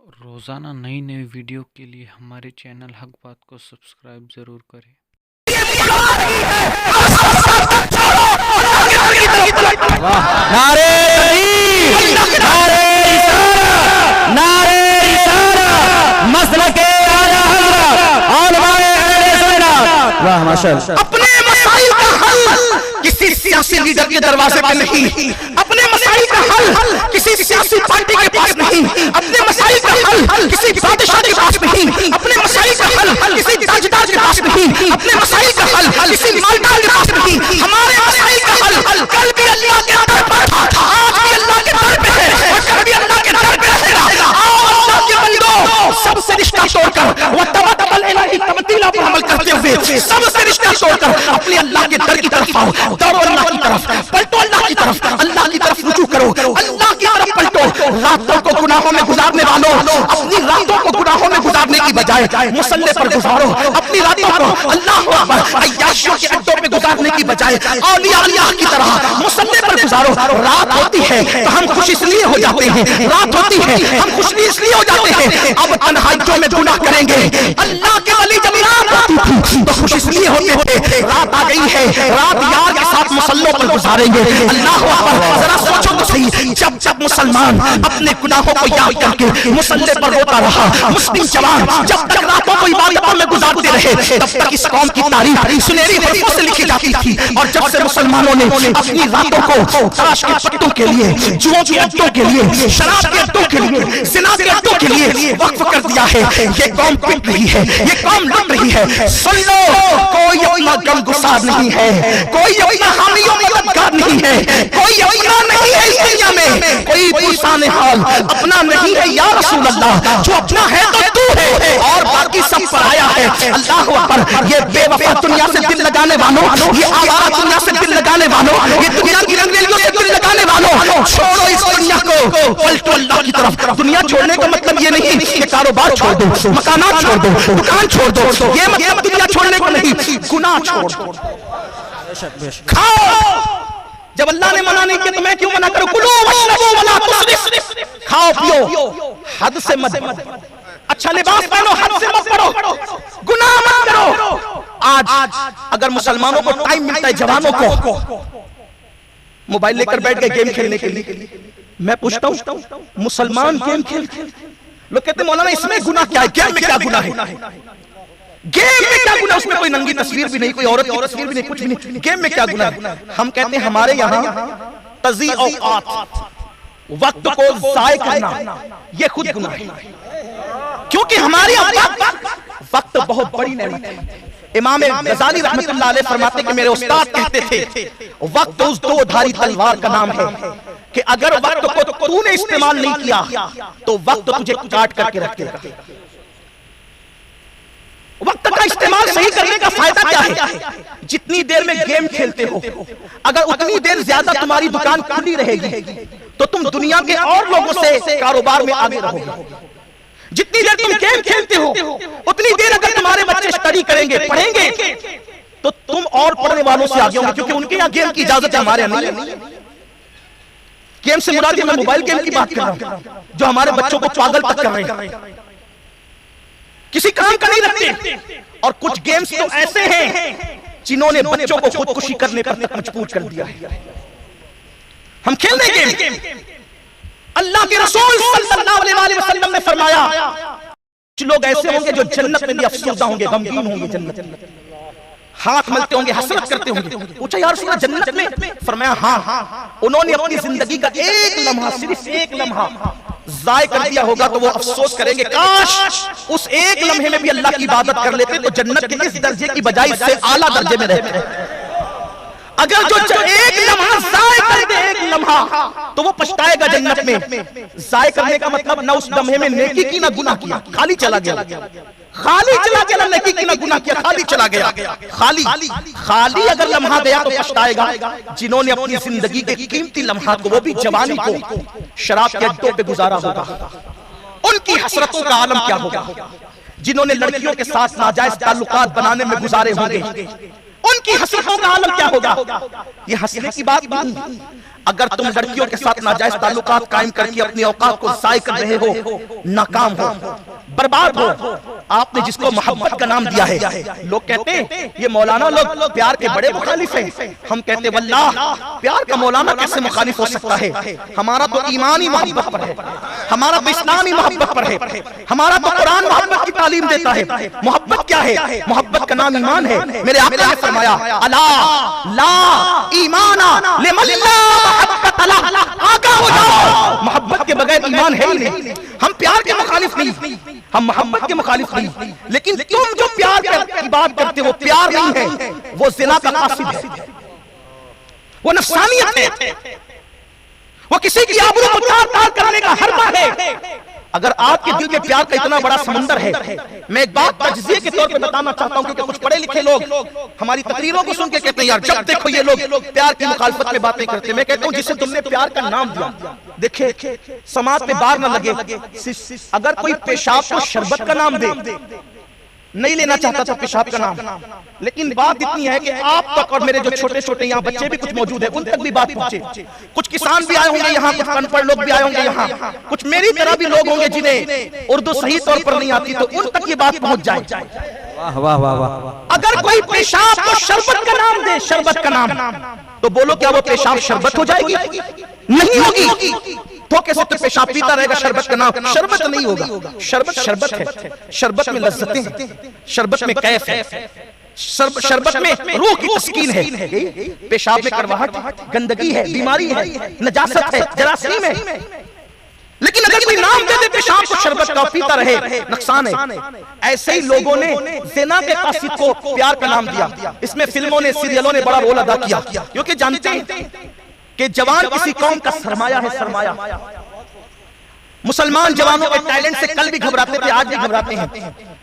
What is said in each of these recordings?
روزانہ نئی نئی ویڈیو کے لیے ہمارے چینل حق بات کو سبسکرائب ضرور کریں۔ نعرے تکبیر، نعرے رسالہ، نعرے رسالہ، مسلک اعلیٰ حضرت علماء اہل سنت۔ واہ ماشاءاللہ۔ اپنے مسائل کا حل کسی سیاسی لیڈر کے دروازے پہ نہیں، اپنے مسائل کا حل کسی سیاسی پارٹی کے پاس نہیں، اپنے مسائل کا حل کسی بادشاہ کے پاس نہیں، اپنے مسائل کا حل کسی تاجدار کے پاس نہیں، اپنے مسائل کا حل کسی مالدار کے پاس نہیں۔ ہمارے مسائل کا حل کل بھی اللہ کے در پر تھا، آج بھی اللہ کے در پہ ہے اور کل بھی اللہ کے در پہ رہے گا۔ آؤ اللہ کے بندو، سب سے رشتہ توڑ کر وَتَوَکَّلْ عَلَى تبدیلہ پر عمل کرتے ہوئے سب سے رشتہ توڑ کر اپنے اللہ کے در کی طرف آؤ، دوڑو اللہ کی طرف، پلٹو اللہ کی طرف، اللہ کی طرف رجوع کرو، اللہ کی طرف پلٹو۔ راتوں کو گناہوں میں گزارنے والوں، اپنی راتوں کو گناہوں میں گزارنے کی بجائے مصلی پر گزارو، اپنی راتوں کو اللہ اکبر عیاشیوں کے اڈوں میں گزارنے کی بجائے اولیاء کی طرح مصلی پر گزارو۔ رات ہوتی ہے تو ہم خوش اس لیے ہو جاتے ہیں، رات ہوتی ہے ہم خوش اس لیے ہو جاتے ہیں۔ اب تنہائیوں میں گناہ کریں گے، اللہ کے ولی جب رات ہوتی تھی تو خوش اس لیے ہوتے تھے، رات آ گئی ہے، رات یار کے ساتھ مصلوں پر گزاریں گے۔ اللہ اکبر، ذرا سوچو تو صحیح، جب مسلمان اپنے گناہوں کو یاد کر کے مصلی پر روتا رہا، مسلم جوان جب تک راتوں کو عبادتوں میں گزارتے رہے، تب تک اس قوم کی تاریخ سنہری حروفوں سے لکھی جاتی تھی۔ اور جب سے مسلمانوں نے اپنی راتوں کو تاش کے پتوں کے لیے، جوؤں کے اڈوں کے لیے، شراب کے اڈوں کے لیے، زنا کے اڈوں کے لیے وقف کر دیا ہے، یہ قوم پٹ رہی ہے، یہ قوم لٹ رہی ہے۔ سن لو، کوئی اپنا غم گسار نہیں ہے، کوئی اپنا حامی و مددگار نہیں ہے، کوئی اپنا نہیں ہے اس دنیا میں، کوئی پرسان حال اپنا نہیں ہے یا رسول اللہ، جو اپنا ہے تو تو ہے اور باقی سب پرایا ہے۔ اللہ اکبر، یہ بے وفا دنیا سے دل لگانے والوں، یہ آوارہ دنیا سے دل لگانے والوں، یہ دنیا کی رنگریلیوں سے دل لگانے والوں، چھوڑو اس دنیا کو، پلٹو اللہ کی طرف۔ دنیا چھوڑنے کا مطلب یہ نہیں کہ کاروبار چھوڑ دو، مکانات چھوڑ دو، دکان چھوڑ دو، یہ مطلب دنیا چھوڑنے کا نہیں، گناہ چھوڑ دو۔ کھاؤ، جب اللہ نے منع نہیں کیا تو میں کیوں منع کروں؟ کلو واشربو ولا تسرف، کھاؤ پیو، حد سے مت، اچھا لباس پہنو، حد سے مت پڑھو، گناہ مت کرو۔ آج اگر مسلمانوں کو ٹائم ملتا ہے، جوانوں کو موبائل لے کر بیٹھ گئے گیم کھیلنے کے لیے، میں پوچھتا ہوں مسلمان گیم کھیلتے، لوگ کہتے ہیں مولانا اس میں گناہ کیا ہے؟ گیم میں کیا گناہ ہے؟ گیم میں کیا گناہ؟ اس میں کوئی ننگی تصویر بھی نہیں، کوئی عورت کی تصویر بھی نہیں، کچھ بھی نہیں، گیم میں کیا گناہ ہے؟ ہم کہتے ہیں ہمارے یہاں تضیع اوقات، وقت کو ضائع کرنا، یہ خود گناہ ہے، کیونکہ ہمارے وقت بہت بڑی نعمت ہے۔ امام غزالی رحمت اللہ علیہ فرماتے کہ میرے استاد کہتے تھے وقت اس دو دھاری تلوار کا نام ہے کہ اگر وقت کو تو نے استعمال نہیں کیا تو وقت تجھے کاٹ کر کے رکھے گا۔ وقت کا استعمال صحیح کرنے کا فائدہ کیا ہے؟ جتنی دیر میں گیم کھیلتے ہو، اگر اتنی دیر زیادہ تمہاری دکان کھلی رہے گی تو تم دنیا کے اور لوگوں سے کاروبار میں آگے رہو گے۔ جتنی دیر تم گیم کھیلتے ہو اتنی دیر اگر تمہارے بچے اسٹڈی کریں گے، پڑھیں گے، تو تم اور پڑھنے والوں سے آگے ہوں گے، کیونکہ ان کے یہاں گیم کی اجازت ہے، ہمارے یہاں نہیں۔ گیم سے مراد ہے، میں موبائل گیم کی بات کر رہا ہوں جو ہمارے بچوں کو پاگل تک کر رہے ہیں، کسی کام کا نہیں رکھتے۔ اور کچھ گیمز تو ایسے ہیں جنہوں نے بچوں کو خودکشی کرنے پر مجبور کر دیا ہے۔ ہم کھیلنے گیم، اللہ کے رسول صلی اللہ علیہ وسلم نے فرمایا کچھ لوگ ایسے ہوں گے جو جنت میں بھی افسردہ ہوں گے، غمگین ہوں گے، جنت ہاتھ ملتے ہوں گے، حسرت کرتے ہوں گے۔ پوچھا یا رسول اللہ جنت میں؟ فرمایا ہاں، انہوں نے اپنی زندگی کا ایک لمحہ، صرف ایک لمحہ ضائع کر دیا ہوگا تو وہ افسوس کریں گے کاش اس ایک لمحے میں بھی اللہ کی عبادت کر لیتے تو جنت کے اس درجے کی بجائے اس سے اعلیٰ درجے میں رہتے۔ اگر جو ایک لمحہ ضائع کر دے، ایک لمحہ، تو وہ پچھتائے گا جنت میں۔ ضائع کرنے کا مطلب نہ اس لمحے میں نیکی کی نہ گناہ کیا، خالی چلا گیا، خالی چلا گیا، نہ نیکی کی نہ گناہ کیا، خالی چلا گیا، خالی اگر لمحہ گیا تو پچھتائے گا۔ جنہوں نے اپنی زندگی کے قیمتی لمحات کو، وہ بھی جوانی کو، شراب کے اڈوں پہ گزارا ہوگا، ان کی حسرتوں کا عالم کیا ہوگا۔ جنہوں نے لڑکیوں کے ساتھ ناجائز تعلقات بنانے میں گزارے ہوں گے، ان کی حسرتوں کا عالم کیا ہوگا۔ یہ ہنسنے کی بات نہیں، اگر تم لڑکیوں کے ساتھ ناجائز تعلقات قائم کر کے اپنی اوقات کو ضائع کر رہے ہو، ناکام ہو، برباد ہو، آپ نے جس کو محبت کا نام دیا ہے، لوگ کہتے ہیں یہ مولانا لوگ پیار کے بڑے مخالف ہیں، ہم کہتے ہیں واللہ پیار کا مولانا کیسے مخالف ہو سکتا ہے؟ ہمارا تو ایمانی محبت پر ہے، ہمارا تو اسلامی محبت پر ہے، ہمارا تو قرآن محبت کی تعلیم دیتا ہے۔ محبت کیا ہے؟ محبت کا نام ایمان ہے۔ میرے آقا نے فرمایا الا لا ایمان لمن لا محبت لہ، آگاہ ہو جاؤ، محبت کے بغیر ایمان ہے ہی نہیں۔ ہم پیار کے مخالف نہیں، ہم محبت کے مخالف نہیں، لیکن تم جو پیار کی بات کرتے ہو وہ پیار نہیں ہے، وہ زنا کا قاصد ہے، وہ نفسانیت ہے، وہ کسی کی آبرو کو تار کرنے کا حربہ ہے۔ اگر آپ کے دل میں پیار کا اتنا بڑا سمندر ہے، میں ایک بات تجزیے کے طور پہ بتانا چاہتا ہوں، کیونکہ کچھ پڑھے لکھے لوگ ہماری تقریروں کو سن کے کہتے ہیں یار جب دیکھو یہ لوگ پیار کی مخالفت میں باتیں کرتے ہیں۔ میں کہتا ہوں جسے تم نے پیار کا نام دیا، دیکھیں سماعت پہ بار نہ لگے، اگر کوئی پیشاب کو شربت کا نام دے، نہیں لینا چاہتا تھا پیشاب کا نام، لیکن بات اتنی ہے کہ آپ تک اور میرے جو چھوٹے چھوٹے یہاں بچے بھی کچھ موجود ہیں ان تک بھی بات پہنچے، کچھ کسان بھی آئے ہوں گے یہاں، کچھ ان پڑھ لوگ بھی آئے ہوں گے یہاں، کچھ میری طرح بھی لوگ ہوں گے جنہیں اردو صحیح طور پر نہیں آتی، تو ان تک یہ بات پہنچ جائے۔ واہ واہ واہ واہ، اگر کوئی پیشاب کو شربت کا نام دے، شربت کا نام، تو بولو کیا وہ پیشاب شربت ہو جائے گی؟ نہیں ہوگی۔ دھوکے سے تو پیشاب پیتا رہے گا، شربت کا نام شربت نہیں ہوگا۔ شربت شربت ہے، شربت میں لذتیں ہیں، شربت میں کیف ہے، شربت میں روح کی تسکین ہے۔ پیشاب میں کڑواہٹ، گندگی ہے، بیماری ہے، نجاست ہے، جراثیم ہے، لیکن اگر کوئی نام دے دے پیشاب کو شربت کا پیتا رہے، نقصان ہے۔ ایسے ہی لوگوں نے زنا کے قاصد کو پیار کا نام دیا، اس میں فلموں نے سیریلوں نے بڑا رول ادا کیا، کیونکہ جانتے ہیں کہ جوان کسی قوم کا سرمایہ ہے، سرمایہ۔ مسلمان جوانوں کے ٹیلنٹ سے کل بھی گھبراتے تھے، آج بھی گھبراتے ہیں،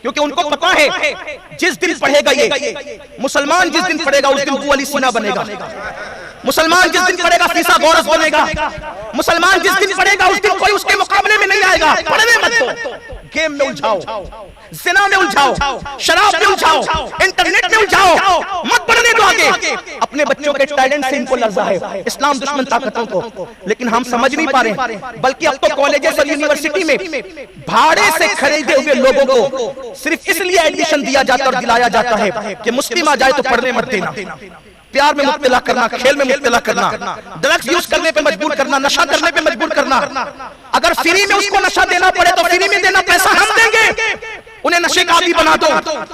کیونکہ ان کو پتا ہے جس دن پڑھے گا یہ مسلمان، جس دن پڑھے گا اس دن ابو علی سینا بنے گا، مسلمان جس دن پڑھے گا فیسا گورس بنے گا، مسلمان جس دن پڑھے گا اس دن کوئی اس کے مقابلے میں نہیں آئے گا۔ پڑھنے مت دو، گیم میں الجھاؤ، زنا میں الجھاؤ، شراب میں الجھاؤ، انٹرنیٹ میں الجھاؤ، مت پڑھنے دو آگے۔ اپنے بچوں کے ٹیلنٹ سے ان کو لرزہ ہے، اسلام دشمن طاقتوں کو، لیکن ہم سمجھ نہیں پا رہے، بلکہ اب تو کالجز اور یونیورسٹی میں بھاڑے سے خریدے ہوئے لوگوں کو صرف اس لیے ایڈمیشن دیا جاتا اور دلایا جاتا ہے کہ مسلم آ جائے تو پڑھنے مت دینا، پیار میں مبتلا کرنا، کھیل میں مبتلا کرنا، ڈرگز یوز کرنے پہ مجبور کرنا، نشہ کرنے پہ مجبور کرنا۔ اگر فری میں اس کو نشہ دینا پڑے تو فری میں دینا، پیسہ ہم دیں گے، انہیں نشے کا عادی بنا دو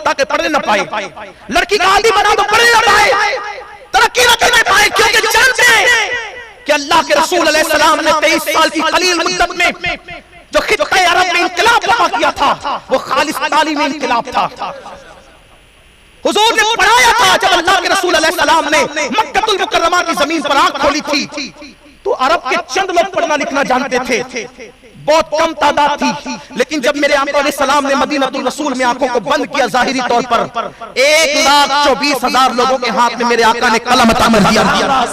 تاکہ پڑھنے نہ پائے، لڑکی کا عادی بنا دو پڑھنے نہ پائے، ترقی نہ کرنے پائے، کیونکہ جانتے ہیں کہ اللہ کے رسول علیہ السلام نے 23 سال کی قلیل مدت میں جو خطہ عرب میں انقلاب برپا کیا تھا وہ خالص تعلیمی انقلاب تھا۔ حضور نے پڑھایا تھا، جب اللہ کے رسول علیہ السلام نے مکہ المکرمہ کی زمین پر آنکھ کھولی تھی تو عرب کے چند لوگ پڑھنا لکھنا جانتے تھے، بہت کم تعداد تھی، لیکن جب میرے آقا علیہ السلام نے مدینہ الرسول میں آنکھوں کو بند کیا ظاہری طور پر، 1,24,000 لوگوں کے ہاتھ میں میرے آقا نے قلم عطا کر دیا،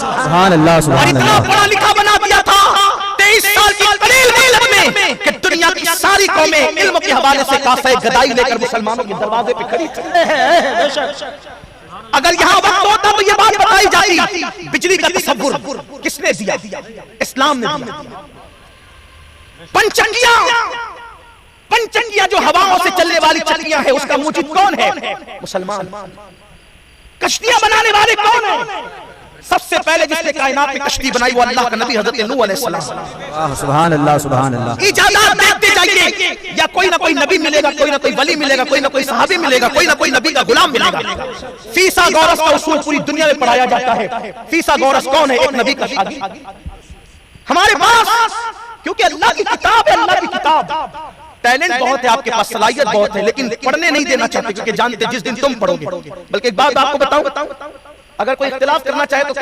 سبحان اللہ اور سبحان اتنا اللہ، پڑھا لکھا بنا دیا تھا 23 سال کی قلیل مدت میں کہ دنیا کی ساری قومیں علم کے حوالے سے کاسہ گدائی لے کر مسلمانوں کے دروازے پہ کھڑی تھی۔ اگر یہاں وقت ہوتا تو یہ بات بتائی جاتی، بجلی کا تصور کس نے دیا؟ اسلام نے دیا۔ پنچنگیاں جو ہواؤں سے چلنے والی چکیاں ہیں، اس کا موجد کون ہے؟ مسلمان۔ کشتیاں بنانے والے کون ہیں؟ سب سے پہلے جس نے کائنات میں کشتی بنائی وہ اللہ کا نبی حضرت نوح علیہ السلام۔ سبحان اللہ سبحان اللہ، اجازت دیتے جائیے، یا کوئی نہ کوئی نبی ملے گا، کوئی نہ کوئی ولی ملے گا، کوئی نہ کوئی صحابی ملے گا، کوئی نہ کوئی نبی کا غلام ملے گا۔ فیسا گورس کا اصول پوری دنیا میں پڑھایا جاتا ہے۔ فیسا گورس کون ہے؟ ایک نبی کا شاگرد۔ ہمارے پاس کیونکہ اللہ کی کتاب ہے، اللہ کی کتاب، ٹیلنٹ بہت ہے آپ کے پاس، صلاحیت بہت ہے، لیکن پڑھنے نہیں دینا چاہتے کیونکہ جانتے جس دن تم پڑھو گے۔ بلکہ ایک بات آپ کو بتاؤں، اگر کوئی اختلاف کرنا چاہے تو